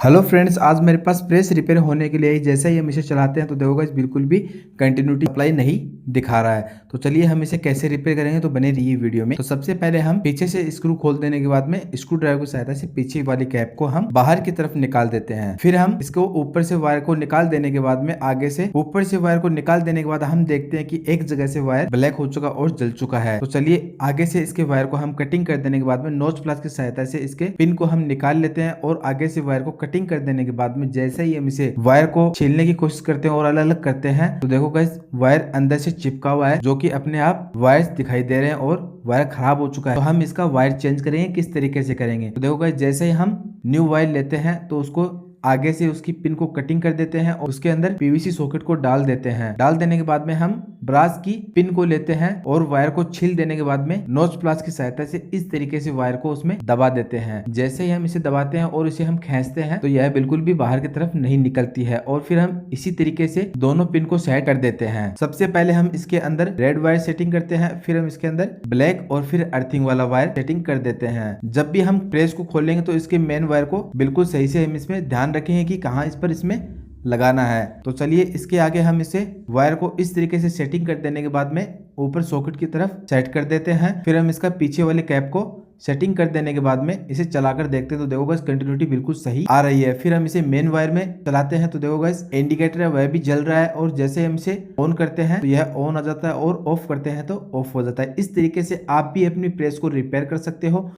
Hello friends, आज मेरे पास press repair होने के लिए जैसे ही हम इसे चलाते हैं तो देखो गाइस बिल्कुल भी कंटिन्यूटी अप्लाई नहीं दिखा रहा है। तो चलिए हम इसे कैसे रिपेयर करेंगे, तो बने रहिए वीडियो में। तो सबसे पहले हम पीछे से स्क्रू खोल देने के बाद में स्क्रू ड्राइवर की सहायता से पीछे वाली कैप को हम बाहर की तरफ निकाल देते हैं। फिर हम इसको ऊपर से वायर को निकाल देने के बाद में आगे से ऊपर से वायर को निकाल देने के बाद हम देखते हैं कि एक जगह से वायर ब्लैक हो चुका और जल चुका है। तो चलिए आगे से इसके वायर को हम कटिंग कर देने के बाद में नोच प्लस की सहायता से इसके पिन को हम निकाल लेते हैं और आगे से वायर को कटिंग कर देने के बाद में जैसे ही हम इसे वायर को छीलने की कोशिश करते हैं और अलग अलग करते हैं तो देखो गाइस वायर अंदर से चिपका हुआ है, जो कि अपने आप वायर्स दिखाई दे रहे हैं और वायर खराब हो चुका है। तो हम इसका वायर चेंज करेंगे, किस तरीके से करेंगे। तो देखो गाइस जैसे ही हम न्यू वायर लेते हैं तो उसको आगे से उसकी पिन को कटिंग कर देते हैं और उसके अंदर पीवीसी सॉकेट को डाल देते हैं। डाल देने के बाद में हम ब्रास की पिन को लेते हैं और वायर को छील देने के बाद में नोच प्लस की सहायता से इस तरीके से वायर को उसमें दबा देते हैं। जैसे ही हम इसे दबाते हैं और इसे हम खींचते हैं तो यह बिल्कुल भी बाहर की तरफ नहीं निकलती है और फिर हम इसी तरीके से दोनों पिन को सेट कर देते हैं। सबसे पहले हम इसके अंदर रेड वायर सेटिंग करते हैं, फिर हम इसके अंदर ब्लैक और फिर अर्थिंग वाला वायर सेटिंग कर देते हैं। जब भी हम प्रेस को खोलेंगे तो इसके मेन वायर को बिल्कुल सही से हम इसमें ध्यान रखेंगे कि कहाँ इस पर इसमें लगाना है। तो चलिए इसके आगे हम इसे वायर को इस तरीके से सेटिंग कर देने के बाद में ऊपर सॉकेट की तरफ सेट कर देते हैं। फिर हम इसका पीछे वाले कैप को सेटिंग कर देने के बाद में इसे चलाकर देखते हैं तो देखो गाइस कंटिन्यूटी बिल्कुल सही आ रही है। फिर हम इसे मेन वायर में चलाते हैं तो देखो गाइस इंडिकेटर है वह भी जल रहा है और जैसे हम इसे ऑन करते हैं तो यह ऑन आ जाता है और ऑफ करते हैं तो ऑफ हो जाता है। इस तरीके से आप भी अपनी प्रेस को रिपेयर कर सकते हो।